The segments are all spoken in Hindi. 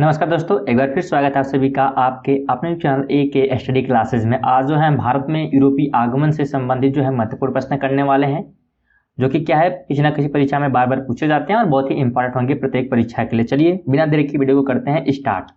नमस्कार दोस्तों, एक बार फिर स्वागत है आप सभी का आपके अपने चैनल ए के स्टडी क्लासेस में। आज जो है भारत में यूरोपीय आगमन से संबंधित जो है महत्वपूर्ण प्रश्न करने वाले हैं, जो कि क्या है किसी ना किसी परीक्षा में बार बार पूछे जाते हैं और बहुत ही इंपॉर्टेंट होंगे प्रत्येक परीक्षा के लिए। चलिए बिना देरी की वीडियो को करते हैं स्टार्ट।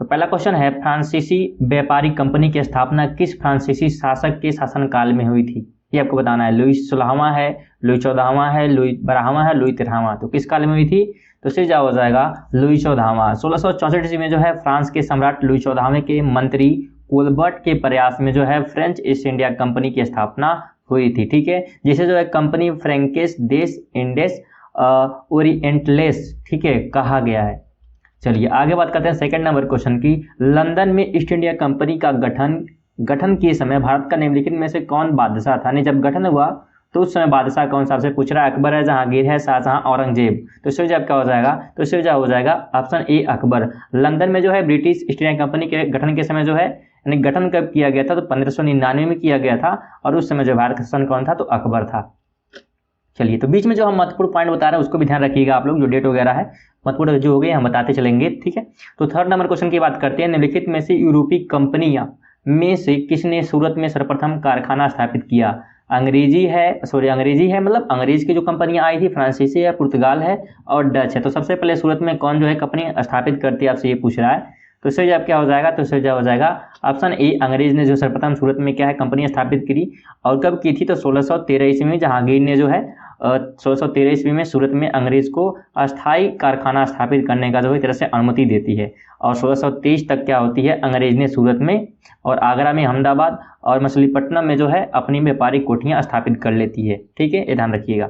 तो पहला क्वेश्चन है, फ्रांसीसी व्यापारी कंपनी की स्थापना किस फ्रांसीसी शासक के शासनकाल में हुई थी? ये आपको बताना है। लुई 16वां है, लुई 14वां है, लुई 12वां है, लुई 13वां। तो किस काल में हुई थी? तो इससे क्या हो जाएगा, लुई 14वां। 1664 ईस्वी में जो है फ्रांस के सम्राट लुई 14वें के मंत्री कोलबर्ट के प्रयास में जो है फ्रेंच ईस्ट इंडिया कंपनी की स्थापना हुई थी। ठीक है, जिसे जो है कंपनी फ्रेंकेस देश इंडेस ओरिएंटलेस, ठीक है, कहा गया है। चलिए आगे बात करते हैं सेकंड नंबर क्वेश्चन की। लंदन में ईस्ट इंडिया कंपनी का गठन के समय भारत का निम्नलिखित में से कौन बादशाह था? नहीं, जब गठन हुआ तो उस समय बादशाह कौन सा? आपसे पूछ रहा है। अकबर है, जहांगीर है, शाहजहां, औरंगजेब। तो इससे जब क्या हो जाएगा, तो इससे क्या हो जाएगा ऑप्शन ए अकबर। लंदन में जो है ब्रिटिश ईस्ट इंडिया कंपनी के गठन के समय जो है, यानी गठन कब किया गया था? तो 1599 में किया गया था और उस समय जो भारत का शासन कौन था? तो अकबर था। चलिए, तो बीच में जो हम महत्वपूर्ण पॉइंट बता रहे हैं उसको भी ध्यान रखिएगा आप लोग, जो डेट वगैरह है महत्वपूर्ण जो हो गए हम बताते चलेंगे। ठीक है, तो थर्ड नंबर क्वेश्चन की बात करते हैं। निम्नलिखित में से यूरोपीय कंपनियां में से किसने सूरत में सर्वप्रथम कारखाना स्थापित किया? अंग्रेजी है, मतलब अंग्रेज की जो कंपनियां आई थी, फ्रांसीसी है, पुर्तगाल है और डच है। तो सबसे पहले सूरत में कौन जो है कंपनी स्थापित करती है, आपसे ये पूछ रहा है। तो इससे जब क्या हो जाएगा, तो इससे हो जाएगा ऑप्शन ए अंग्रेज ने जो सर्वप्रथम सूरत में क्या है कंपनी स्थापित करी। और कब की थी? तो 1613 ईस्वी में जहांगीर ने जो है 1613 ईस्वी में सूरत में अंग्रेज को अस्थायी कारखाना स्थापित करने का जो है तरह से अनुमति देती है। और 1623 तक क्या होती है, अंग्रेज ने सूरत में और आगरा में अहमदाबाद और मछलीपट्टनम में जो है अपनी व्यापारिक कोठियां स्थापित कर लेती है। ठीक है, ये ध्यान रखिएगा।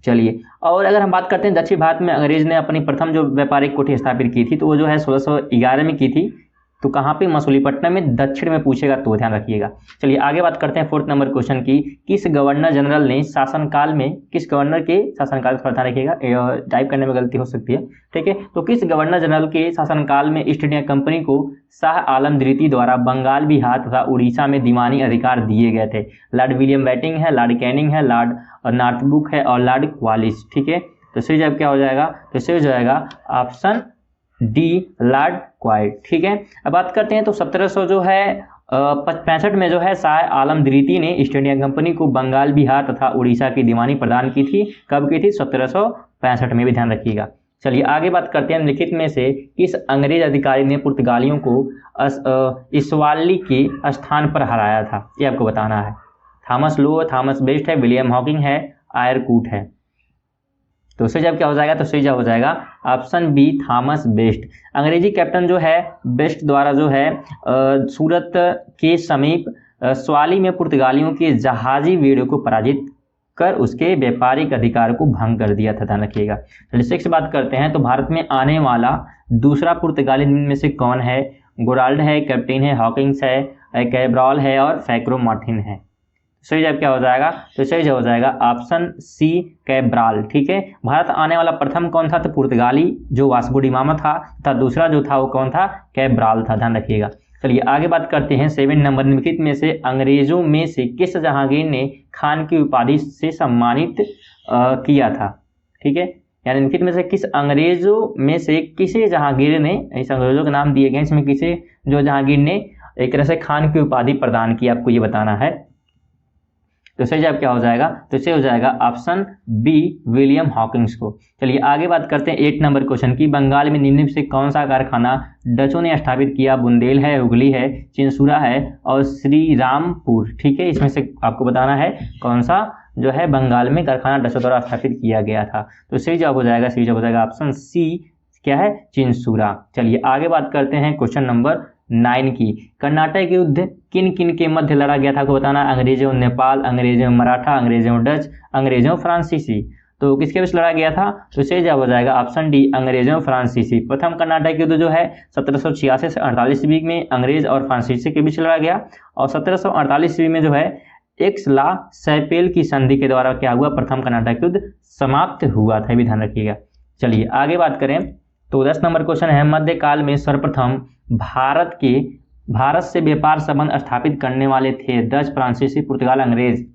चलिए, और अगर हम बात करते हैं दक्षिण भारत में अंग्रेज ने अपनी प्रथम जो व्यापारिक कोठी स्थापित की थी, तो वो जो है 1611 में की थी। तो कहाँ पे? मछलीपट्टनम में, दक्षिण में पूछेगा तो ध्यान रखिएगा। चलिए आगे बात करते हैं फोर्थ नंबर क्वेश्चन की। किस गवर्नर जनरल ने शासनकाल में, किस गवर्नर के शासनकाल का ध्यान रखिएगा, टाइप करने में गलती हो सकती है। ठीक है, तो किस गवर्नर जनरल के शासनकाल में ईस्ट इंडिया कंपनी को शाह आलम द्वितीय द्वारा बंगाल, बिहार तथा उड़ीसा में दीवानी अधिकार दिए गए थे? लॉर्ड विलियम बेंटिंक है, लॉर्ड कैनिंग है, लॉर्ड नॉर्थब्रुक है और लॉर्ड क्वालिस। ठीक है, तो इससे जब क्या हो जाएगा, तो इससे हो जाएगा ऑप्शन डी लॉर्ड क्वाइट। ठीक है, अब बात करते हैं तो 1700 जो है 65 में जो है शाह आलम द्वितीय ने ईस्ट इंडिया कंपनी को बंगाल, बिहार तथा उड़ीसा की दीवानी प्रदान की थी। कब की थी? 1765 में, भी ध्यान रखिएगा। चलिए आगे बात करते हैं। निम्नलिखित में से किस अंग्रेज अधिकारी ने पुर्तगालियों को इस्वाली के स्थान पर हराया था? ये आपको बताना है। थॉमस लो, थॉमस बेस्ट है, विलियम हॉकिंग है, आयरकूट है। तो उससे जब क्या हो जाएगा, तो सही जवाब हो जाएगा ऑप्शन बी थॉमस बेस्ट। अंग्रेजी कैप्टन जो है बेस्ट द्वारा जो है सूरत के समीप स्वाली में पुर्तगालियों के जहाजी बेड़े को पराजित कर उसके व्यापारिक अधिकार को भंग कर दिया था। ध्यान रखिएगा। चलिए सिक्स बात करते हैं। तो भारत में आने वाला दूसरा पुर्तगाली में से कौन है? गोराल्ड है, कैप्टन है, हॉकिंग्स है, कैब्राल है और फैक्रो मार्टिन है। सही जवाब क्या हो जाएगा, तो सही जवाब हो जाएगा ऑप्शन सी कैब्राल। ठीक है, भारत आने वाला प्रथम कौन था? तो पुर्तगाली जो वास्को डी गामा था, तथा दूसरा जो था वो कौन था? कैब्राल था। ध्यान रखिएगा। चलिए आगे बात करते हैं। 7 नंबर, निम्नलिखित में से अंग्रेजों में से किस जहांगीर ने खान की उपाधि से सम्मानित किया था? ठीक है, यानी निम्नलिखित में से किस अंग्रेजों में से किसे जहांगीर ने, इस अंग्रेजों के नाम दिए गए, इसमें किसे जो जहांगीर ने एक तरह से खान की उपाधि प्रदान की, आपको ये बताना है। तो सही जवाब क्या हो जाएगा, तो इसे हो जाएगा ऑप्शन बी विलियम हॉकिंग्स को। चलिए आगे बात करते हैं 8 नंबर क्वेश्चन की। बंगाल में निम्नलिखित से कौन सा कारखाना डचों ने स्थापित किया? बुंदेल है, हुगली है, चिंसुरा है और श्रीरामपुर। ठीक है, इसमें से आपको बताना है कौन सा जो है बंगाल में कारखाना डचों द्वारा स्थापित किया गया था। तो सही जवाब हो जाएगा, सही जवाब हो जाएगा ऑप्शन सी, क्या है? चिंसुरा। चलिए आगे बात करते हैं क्वेश्चन नंबर 9 की। कर्नाटक युद्ध किन किन के मध्य लड़ा गया था, आपको बताना। अंग्रेजों नेपाल, अंग्रेजों मराठा, अंग्रेजों डच, अंग्रेजों फ्रांसीसी। तो किसके बीच लड़ा गया था? तो सही जवाब हो जाएगा ऑप्शन डी अंग्रेजों फ्रांसीसी। प्रथम कर्नाटक युद्ध जो है 1786 से 48 ईस्वी में अंग्रेज और फ्रांसीसी के बीच लड़ा गया। और 1748 ईस्वी में जो है एक्स-ला सैपेल की संधि के द्वारा क्या हुआ? प्रथम कर्नाटक युद्ध समाप्त हुआ था, भी ध्यान रखिएगा। चलिए आगे बात करें तो 10 नंबर क्वेश्चन है। मध्यकाल में सर्वप्रथम भारत से व्यापार संबंध स्थापित करने वाले थे डच, फ्रांसीसी, पुर्तगाल, अंग्रेज।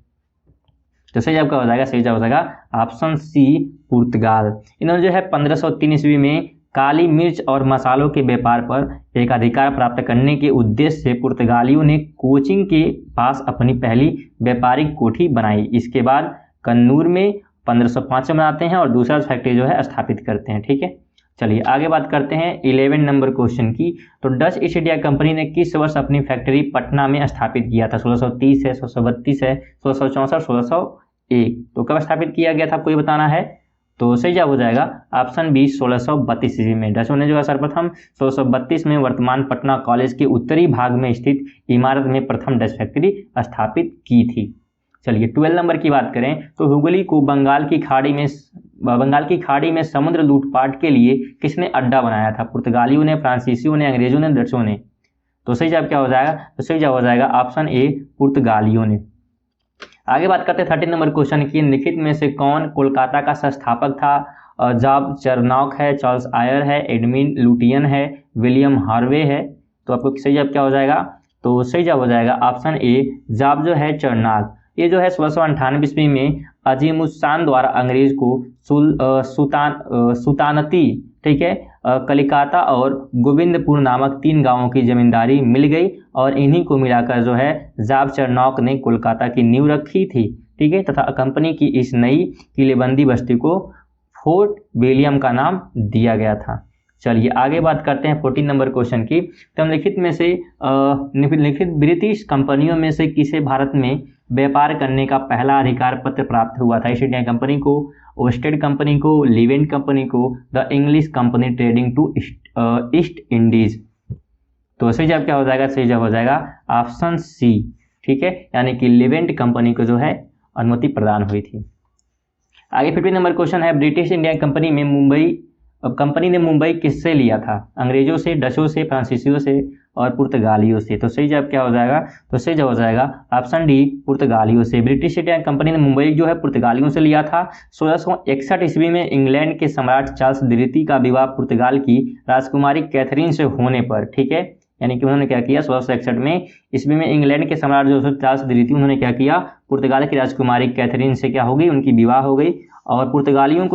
तो सही जवाब क्या हो जाएगा, सही जवाब हो जाएगा ऑप्शन सी पुर्तगाल। इन्होंने जो है 1503 ईस्वी में काली मिर्च और मसालों के व्यापार पर एक अधिकार प्राप्त करने के उद्देश्य से पुर्तगालियों ने कोचिन के पास अपनी पहली व्यापारिक कोठी बनाई। इसके बाद कन्नूर में 1505 में बनाते हैं और दूसरा फैक्ट्री जो है स्थापित करते हैं। ठीक है, चलिए आगे बात करते हैं 11 नंबर क्वेश्चन की। तो डच ईस्ट इंडिया कंपनी ने किस वर्ष अपनी फैक्ट्री पटना में स्थापित किया था? 1630 है, 1632 है, 1664, 1601। तो कब स्थापित किया गया था आपको ये बताना है। तो सही जवाब हो जाएगा ऑप्शन बी 1632 ईस्वी में। डचों ने जो है सर्वप्रथम 1632 में वर्तमान पटना कॉलेज के उत्तरी भाग में स्थित इमारत में प्रथम डच फैक्ट्री स्थापित की थी। चलिए 12 नंबर की बात करें तो हुगली को बंगाल की खाड़ी में समुद्र लूटपाट के लिए किसने अड्डा बनाया था? पुर्तगालियों ने, फ्रांसीसियों ने, अंग्रेजों ने, डचों ने। तो सही जवाब क्या हो जाएगा? तो सही जवाब हो जाएगा ऑप्शन ए पुर्तगालियों ने। आगे बात करते हैं 13 नंबर क्वेश्चन की। निम्नलिखित में से कौन कोलकाता का संस्थापक था? जॉब चरनॉक है, चार्ल्स आयर है, एडमिन लुटियन है, विलियम हार्वे है। तो आपको सही जवाब क्या हो जाएगा? तो सही जवाब हो जाएगा ऑप्शन ए जॉब जो है चरनॉक। ये जो है 1698 ईस्वी में अजीमुस्सान द्वारा अंग्रेज को सुल्तानती, ठीक है, कलिकाता और गोविंदपुर नामक 3 गांवों की जमींदारी मिल गई और इन्हीं को मिलाकर जो है जॉब चरनॉक ने कोलकाता की नींव रखी थी। ठीक है, तथा कंपनी की इस नई किलेबंदी बस्ती को फोर्ट विलियम का नाम दिया गया था। चलिए आगे बात करते हैं 14 नंबर क्वेश्चन की। तो निम्नलिखित ब्रिटिश कंपनियों में से किसे भारत में व्यापार करने का पहला अधिकार पत्र प्राप्त हुआ था? ईस्ट इंडिया कंपनी को, ओस्टेड कंपनी को, लिवेंट कंपनी को, the English company trading to East Indies. तो सही जवाब क्या हो जाएगा? सही जवाब हो जाएगा ऑप्शन सी। ठीक है, यानी कि लिवेंट कंपनी को जो है अनुमति प्रदान हुई थी। आगे 15 नंबर क्वेश्चन है ब्रिटिश इंडिया कंपनी ने मुंबई किससे लिया था? अंग्रेजों से, डचों से, फ्रांसीसियों से और पुर्तगालियों से। तो सही जवाब क्या हो जाएगा? तो सही जवाब हो जाएगा ऑप्शन डी पुर्तगालियों से। ब्रिटिश इंडिया कंपनी ने मुंबई जो है पुर्तगालियों से लिया था। 1661 ईस्वी में इंग्लैंड के सम्राट चार्ल्स द्वितीय का विवाह पुर्तगाल की राजकुमारी कैथरीन से होने पर, ठीक है, यानी कि उन्होंने क्या किया 1661 में ईस्वी में इंग्लैंड के सम्राट जो चार्ल्स द्वितीय उन्होंने क्या किया, पुर्तगाल की राजकुमारी कैथरीन से क्या हो गई, उनकी विवाह हो गई। और पुर्तगालियों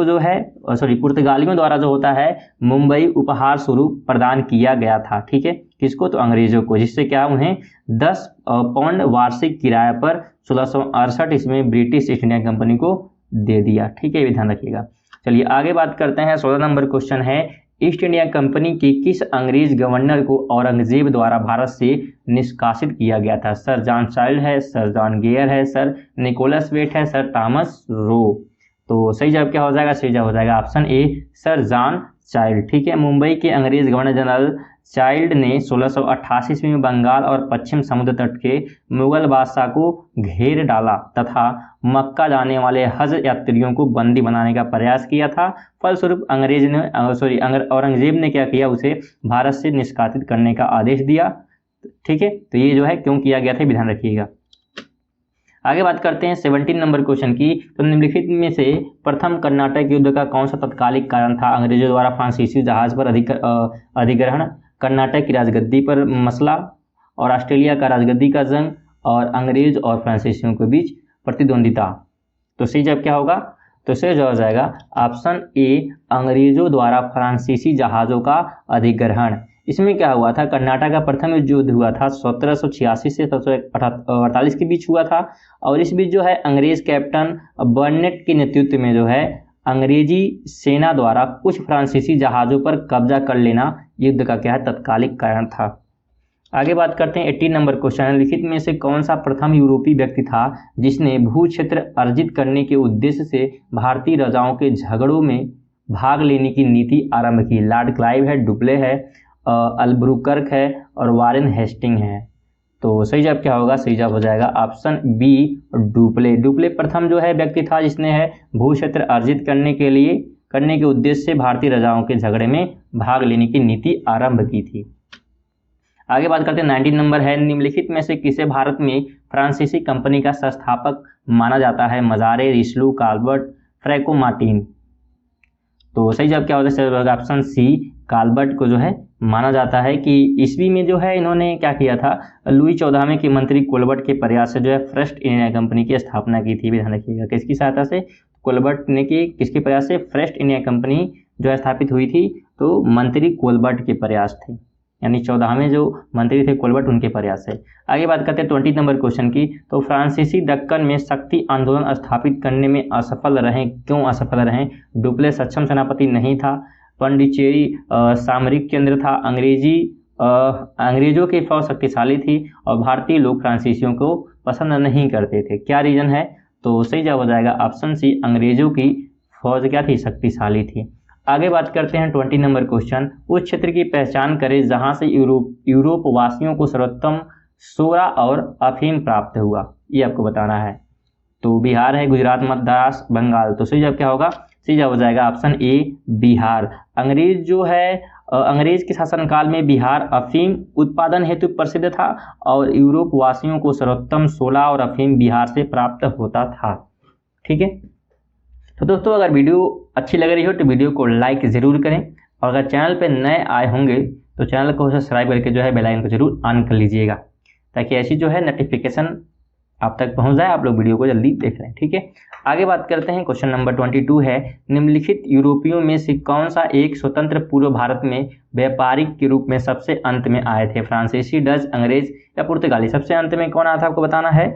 द्वारा जो होता है मुंबई उपहार स्वरूप प्रदान किया गया था। ठीक है, किसको? तो अंग्रेजों को, जिससे क्या उन्हें 10 पाउंड वार्षिक किराए पर 1668 ईस्वी में ब्रिटिश ईस्ट इंडिया कंपनी को दे दिया। ठीक है, ये ध्यान रखिएगा। चलिए आगे बात करते हैं 16 नंबर क्वेश्चन है ईस्ट इंडिया कंपनी के किस अंग्रेज गवर्नर को औरंगजेब द्वारा भारत से निष्कासित किया गया था? सर जॉन चाइल्ड है, सर जॉन गेयर है, सर निकोलस वेट है, सर थॉमस रो। तो सही जवाब क्या हो जाएगा? सही जवाब हो जाएगा option A sir John child. ठीक है, मुंबई के अंग्रेज गवर्नर जनरल चाइल्ड ने 1688 ईस्वी में बंगाल और पश्चिम समुद्र तट के मुगल बादशाह को घेर डाला तथा मक्का जाने वाले हज यात्रियों को बंदी बनाने का प्रयास किया था। फलस्वरूप औरंगजेब ने क्या किया, उसे भारत से निष्कासित करने का आदेश दिया। ठीक है, तो ये जो है क्यों किया गया था, ध्यान रखिएगा। आगे बात करते हैं 17 नंबर क्वेश्चन की। तो निम्नलिखित में से प्रथम कर्नाटक युद्ध का कौन सा तत्कालिक कारण था? अंग्रेजों द्वारा फ्रांसीसी जहाज पर अधिग्रहण, कर्नाटक की राजगद्दी पर मसला और ऑस्ट्रेलिया का राजगद्दी का जंग और अंग्रेज और फ्रांसीसियों के बीच प्रतिद्वंदिता। तो सही जवाब क्या होगा? तो सही जवाब हो जाएगा ऑप्शन ए अंग्रेजों द्वारा फ्रांसीसी जहाज़ों का अधिग्रहण। इसमें क्या हुआ था, कर्नाटक का प्रथम युद्ध हुआ था 1786 से 1748 के बीच हुआ था। और इस बीच जो है अंग्रेज कैप्टन बर्नेट के नेतृत्व में जो है अंग्रेजी सेना द्वारा कुछ फ्रांसीसी जहाज़ों पर कब्जा कर लेना युद्ध का क्या है, तत्कालिक कारण था। आगे बात करते हैं 18 नंबर क्वेश्चन। लिखित में से कौन सा प्रथम यूरोपीय व्यक्ति था जिसने भू क्षेत्र अर्जित करने के उद्देश्य से भारतीय राजाओं के झगड़ों में भाग लेने की नीति आरंभ की? लॉर्ड क्लाइव है, डुप्ले है, अल्बुकर्क है और वारेन हेस्टिंग है। तो सही जवाब क्या होगा? सही जवाब हो जाएगा ऑप्शन बी डुप्ले। डुप्ले प्रथम जो है व्यक्ति था जिसने है भू क्षेत्र अर्जित करने के उद्देश्य से भारतीय राजाओं के झगड़े में भाग लेने की नीति आरंभ की थी। आगे बात करते हैं 19 नंबर है निम्नलिखित में से किसे भारत में फ्रांसीसी कंपनी का संस्थापक माना जाता है? मजारे, रिस्लू, काल्बर्ट, फ्रैंको मार्टिन। तो सही जवाब क्या होगा? ऑप्शन सी काल्बर्ट को जो है माना जाता है कि ईस्वी में जो है इन्होंने क्या किया था, लुई 14वें के मंत्री कोलबर्ट के प्रयास से जो है फर्स्ट इंडिया कंपनी की स्थापना की थी। ध्यान रखिएगा किसकी सहायता से? कोलबर्ट ने की किसके प्रयास से? फर्स्ट इंडिया कंपनी जो है स्थापित हुई थी, तो मंत्री कोलबर्ट के प्रयास थे, यानी 14वें जो मंत्री थे कोलबर्ट, उनके प्रयास से। आगे बात करते हैं 20 नंबर क्वेश्चन की। तो फ्रांसीसी दक्कन में शक्ति आंदोलन स्थापित करने में असफल रहे, क्यों असफल रहे? डुप्ले सक्षम सेनापति नहीं था, पंडिचेरी सामरिक केंद्र था, अंग्रेजों की फौज शक्तिशाली थी, और भारतीय लोग फ्रांसीसियों को पसंद नहीं करते थे। क्या रीजन है? तो सही जवाब हो जाएगा ऑप्शन सी, अंग्रेजों की फौज क्या थी? शक्तिशाली थी। आगे बात करते हैं 20 नंबर क्वेश्चन। उस क्षेत्र की पहचान करें जहां से यूरोप वासियों को सर्वोत्तम सोरा और अफीम प्राप्त हुआ, ये आपको बताना है। तो बिहार है, गुजरात, मध्य महाराष्ट्र, बंगाल। तो सही जवाब क्या होगा? सही जवाब हो जाएगा ऑप्शन ए, बिहार। अंग्रेज के शासनकाल में बिहार अफीम उत्पादन हेतु प्रसिद्ध था, और यूरोप वासियों को सर्वोत्तम सोला और अफीम बिहार से प्राप्त होता था। ठीक है, तो दोस्तों अगर वीडियो अच्छी लग रही हो तो वीडियो को लाइक ज़रूर करें, और अगर चैनल पे नए आए होंगे तो चैनल को सब्सक्राइब करके जो है बेल आइकन को जरूर ऑन कर लीजिएगा, ताकि ऐसी जो है नोटिफिकेशन आप तक पहुंच जाए, आप लोग वीडियो को जल्दी देख लें। ठीक है, आगे बात करते हैं। क्वेश्चन नंबर 22 है, निम्नलिखित यूरोपियों में से कौन सा एक स्वतंत्र पूर्व भारत में व्यापारिक के रूप में सबसे अंत में आए थे? फ्रांसीसी, डच, अंग्रेज या पुर्तगाली? सबसे अंत में कौन आया था आपको बताना है।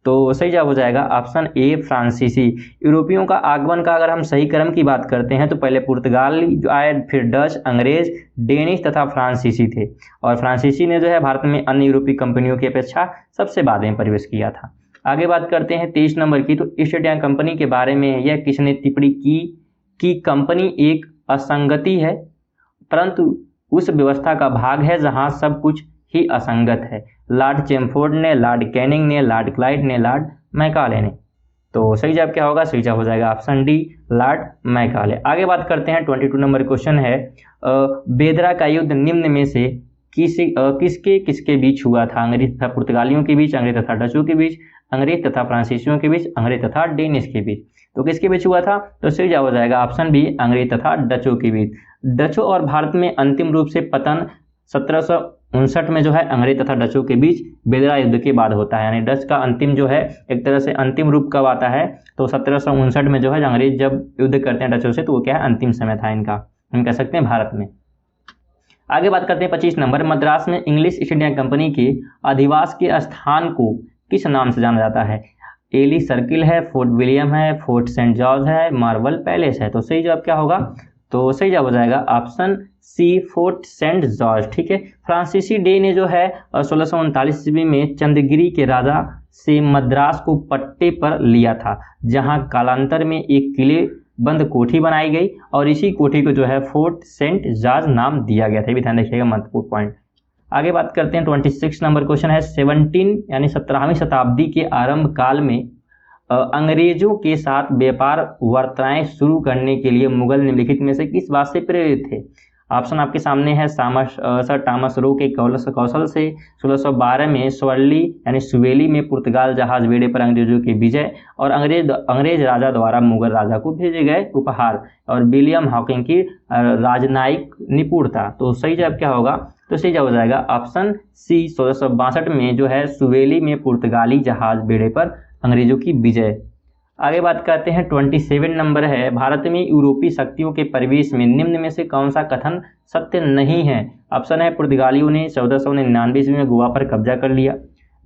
तो सही जवाब हो जाएगा ऑप्शन ए, फ्रांसीसी। यूरोपियों का आगमन का अगर हम सही क्रम की बात करते हैं तो पहले पुर्तगाली जो आए, फिर डच, अंग्रेज, डेनिश तथा फ्रांसीसी थे, और फ्रांसीसी ने जो है भारत में अन्य यूरोपीय कंपनियों की अपेक्षा सबसे बाद में प्रवेश किया था। आगे बात करते हैं 23 नंबर की। तो ईस्ट इंडिया कंपनी के बारे में यह किसने टिप्पणी की कि कंपनी एक असंगति है, परंतु उस व्यवस्था का भाग है जहां सब कुछ ही असंगत है? लॉर्ड चैमफोर्ड ने, लॉर्ड कैनिंग ने, लॉर्ड क्लाइड ने, लॉर्ड मैकाले ने? तो सही जवाब क्या होगा? सही जवाब हो जाएगा ऑप्शन डी, लॉर्ड मैकाले। आगे बात करते हैं 22 नंबर क्वेश्चन है, बेदरा का युद्ध निम्न में से किसके बीच हुआ था? अंग्रेज तथा पुर्तगालियों के बीच, अंग्रेज तथा डचों के बीच, अंग्रेज तथा फ्रांसीसियों के बीच, अंग्रेज तथा डेनिश के बीच? तो किसके बीच हुआ था? तो सही जवाब हो जाएगा ऑप्शन बी, अंग्रेज तथा डचों के बीच। डचों और भारत में अंतिम रूप से पतन 1759 में जो है अंग्रेज तथा डचों के बीच बेदरा युद्ध के बाद होता है, यानी डच का अंतिम जो है एक तरह से अंतिम रूप कब आता है? तो 1759 में जो है अंग्रेज जब युद्ध करते हैं डचों से, तो वो क्या है? अंतिम समय था इनका, हम कह सकते हैं भारत में। आगे बात करते हैं 25 नंबर। मद्रास में इंग्लिश ईस्ट इंडिया कंपनी के अधिवास के स्थान को किस नाम से जाना जाता है? एली सर्किल है, फोर्ट विलियम है, फोर्ट सेंट जॉर्ज है, मार्बल पैलेस है? तो सही जवाब क्या होगा? तो सही जवाब हो जाएगा option C, Fort Saint George. ठीक है, फ्रांसीसी डे ने जो है 1639 ईस्वी में चंद्रगिरी के राजा से मद्रास को पट्टे पर लिया था, जहां कालांतर में एक किले बंद कोठी बनाई गई, और इसी कोठी को जो है फोर्ट सेंट जॉर्ज नाम दिया गया था। भी ध्यान रखिएगा, महत्वपूर्ण पॉइंट। आगे बात करते हैं 26 नंबर क्वेश्चन है, 17वीं शताब्दी के आरंभ काल में अंग्रेजों के साथ व्यापार वार्ताएं शुरू करने के लिए मुगल निम्नलिखित में से किस बात से प्रेरित थे? ऑप्शन आपके सामने है। सर टॉमस रो के कौशल से, 1612 में स्वर्ली यानी सुवेली में पुर्तगाल जहाज बेड़े पर अंग्रेजों की विजय, और अंग्रेज राजा द्वारा मुगल राजा को भेजे गए उपहार, और विलियम हॉकिंग की राजनयिक निपुणता? तो सही जवाब क्या होगा? तो सही जवाब हो जाएगा ऑप्शन सी, 1662 में जो है सुवेली में पुर्तगाली जहाज बेड़े पर अंग्रेजों की विजय। आगे बात करते हैं 27 नंबर है, भारत में यूरोपीय शक्तियों के प्रवेश में निम्न में से कौन सा कथन सत्य नहीं है? ऑप्शन है, पुर्तगालियों ने 1499 ईस्वी में गोवा पर कब्जा कर लिया।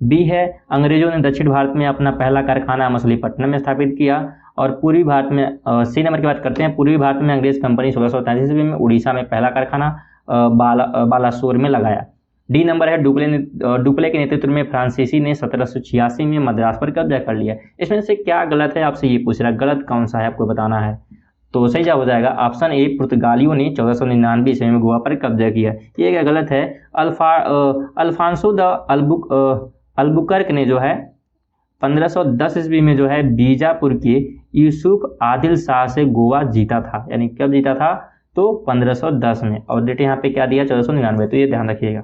बी है, अंग्रेजों ने दक्षिण भारत में अपना पहला कारखाना मछलीपट्टनम में स्थापित किया। और पूर्वी भारत में सी नंबर की बात करते हैं, पूर्वी भारत में अंग्रेज कंपनी 1643 ईस्वी में उड़ीसा में पहला कारखाना बालासोर में लगाया। डी नंबर है, डुप्ले के नेतृत्व में फ्रांसीसी ने 1786 में मद्रास पर कब्जा कर लिया। इसमें से क्या गलत है? आपसे ये पूछ रहा है, गलत कौन सा है आपको बताना है। तो सही जवाब हो जाएगा ऑप्शन ए, पुर्तगालियों ने 1499 ईस्वी में गोवा पर कब्जा किया। ये क्या गलत है? अल्फांसो द अल्बुकर्क ने जो है 1510 ईस्वी में जो है बीजापुर के यूसुफ आदिल शाह से गोवा जीता था, यानी कब जीता था? तो 1510 में, और डेट यहाँ पे क्या दिया? 1499। तो ये ध्यान रखिएगा।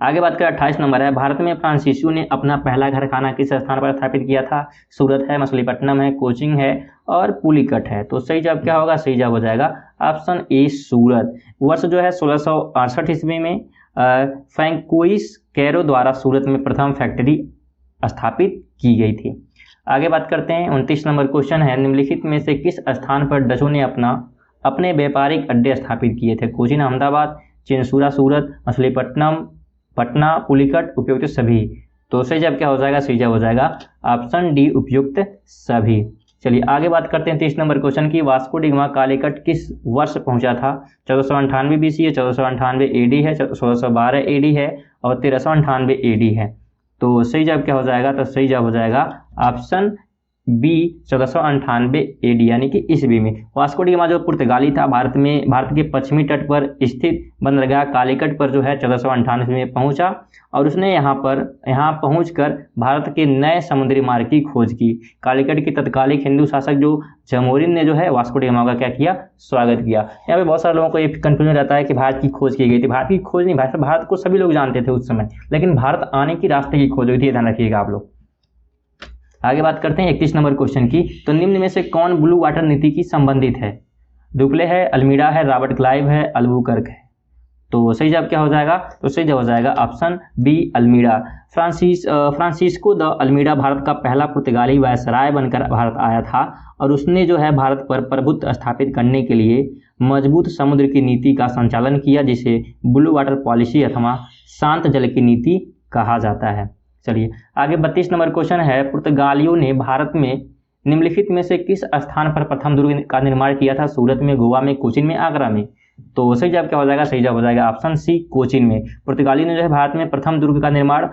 आगे बात करें 28 नंबर है, भारत में फ्रांसीसियों ने अपना पहला कारखाना किस स्थान पर स्थापित किया था? सूरत है, मछलीपट्टनम है, कोचिंग है, और पुलिकट है? तो सही जवाब क्या होगा? सही जवाब हो जाएगा ऑप्शन ए, सूरत। वर्ष जो है 1668 ईस्वी में फ्रैंकोइस कैरो द्वारा सूरत में प्रथम फैक्ट्री स्थापित की गई थी। आगे बात करते हैं 29 नंबर क्वेश्चन है, निम्नलिखित में से किस स्थान पर डचों ने अपना अपने व्यापारिक अड्डे स्थापित किए थे? कोचीन अहमदाबाद, चिंसूरा सूरत, मछलीपट्टनम पटना, पुलिकट, उपयुक्त सभी। तो सही जवाब क्या हो जाएगा? सही जवाब हो जाएगा ऑप्शन डी, उपयुक्त सभी। चलिए आगे बात करते हैं 30 नंबर क्वेश्चन की। वास्को डी गामा कालीकट किस वर्ष पहुंचा था? 1498 BC है, 1498 AD है, 1612 AD है और 1398 AD है। तो सही जवाब क्या हो जाएगा? तो सही जवाब हो जाएगा ऑप्शन बी, 1498 AD यानी कि ईस्वी में। वास्को डी गामा जो पुर्तगाली था, भारत के पश्चिमी तट पर स्थित बंदरगाह कालीकट पर जो है 1498 में पहुंचा और उसने यहाँ पहुंचकर भारत के नए समुद्री मार्ग की खोज की। कालीकट के तत्कालिक हिंदू शासक जो जमोरिन ने जो है वास्को डी गामा का क्या किया? स्वागत किया। यहाँ पे बहुत सारे लोगों को ये कंफ्यूजन रहता है कि भारत की खोज की गई थी। भारत की खोज नहीं, भारत को सभी लोग जानते थे उस समय, लेकिन भारत आने की रास्ते की खोज हुई थी, ध्यान रखिएगा आप लोग। आगे बात करते हैं 31 नंबर क्वेश्चन की। तो निम्न में से कौन ब्लू वाटर नीति की संबंधित है? डुप्ले है, अल्मीडा है, रॉबर्ट क्लाइव है, अल्बुकर्क है। तो सही जवाब क्या हो जाएगा? तो सही जवाब हो जाएगा option B, Almeida. Francisco de Almeida Bharat का पहला पुर्तगाली वायसराय बनकर भारत आया था और उसने जो है भारत पर प्रभुत्व स्थापित करने के लिए मजबूत समुद्र की नीति का संचालन किया, जिसे ब्लू वाटर पॉलिसी अथवा शांत जल की नीति कहा जाता है। चलिए आगे 32 नंबर क्वेश्चन है। पुर्तगालियों ने भारत में निम्नलिखित में से किस स्थान पर प्रथम दुर्ग का निर्माण किया था? सूरत में, गोवा में, कोचीन में, आगरा में। तो सही जवाब क्या हो जाएगा? सही जवाब हो जाएगा ऑप्शन सी, कोचीन में। पुर्तगाली ने जो है भारत में प्रथम दुर्ग का निर्माण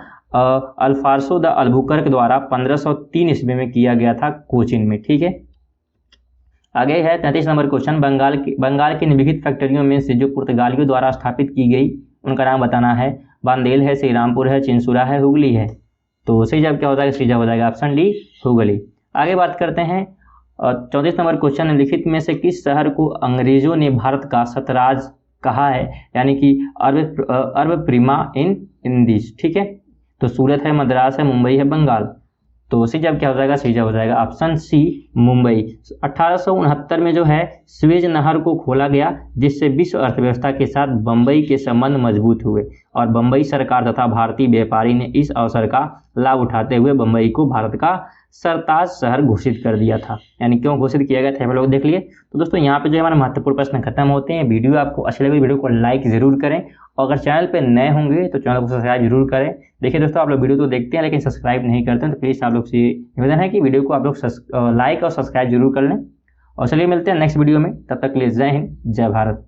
अल्फार्सो द अल्बुकर्क द्वारा 1503 ईस्वी में किया गया था, कोचीन में। ठीक है, आगे है 33 नंबर क्वेश्चन। बंगाल की निम्नलिखित फैक्ट्रियों में से जो पुर्तगालियों द्वारा स्थापित की गई उनका नाम बताना है। बांदेल है, श्री रामपुर है, चिंसूरा है, हुगली है। तो सही जवाब क्या हो जाएगा? सही जवाब हो जाएगा ऑप्शन डी, हुगली। आगे बात करते हैं 34 नंबर क्वेश्चन। निम्नलिखित में से किस शहर को अंग्रेजों ने भारत का सतराज कहा है, यानी कि अर्ब प्रिमा इन इंडिस। ठीक है, तो सूरत है, मद्रास है, मुंबई है, बंगाल। तो सही जवाब क्या हो जाएगा? सही जवाब हो जाएगा ऑप्शन सी, मुंबई। 1869 में जो है स्वेज नहर को खोला गया, जिससे विश्व अर्थव्यवस्था के साथ बम्बई के संबंध मजबूत हुए और बम्बई सरकार तथा भारतीय व्यापारी ने इस अवसर का लाभ उठाते हुए बम्बई को भारत का सरताज शहर घोषित कर दिया था। यानी क्यों घोषित किया गया था, लोग देख लिए। तो दोस्तों यहाँ पे जो हमारे महत्वपूर्ण प्रश्न खत्म होते हैं। वीडियो आपको अच्छी लगी, वीडियो को लाइक जरूर करें और अगर चैनल पे नए होंगे तो चैनल को सब्सक्राइब जरूर करें। देखिए दोस्तों, आप लोग वीडियो तो देखते हैं लेकिन सब्सक्राइब नहीं करते हैं, तो प्लीज़ आप लोग से निवेदन है कि वीडियो को आप लोग लाइक और सब्सक्राइब जरूर कर लें। और चलिए मिलते हैं नेक्स्ट वीडियो में, तब तक के लिए जय हिंद, जय भारत।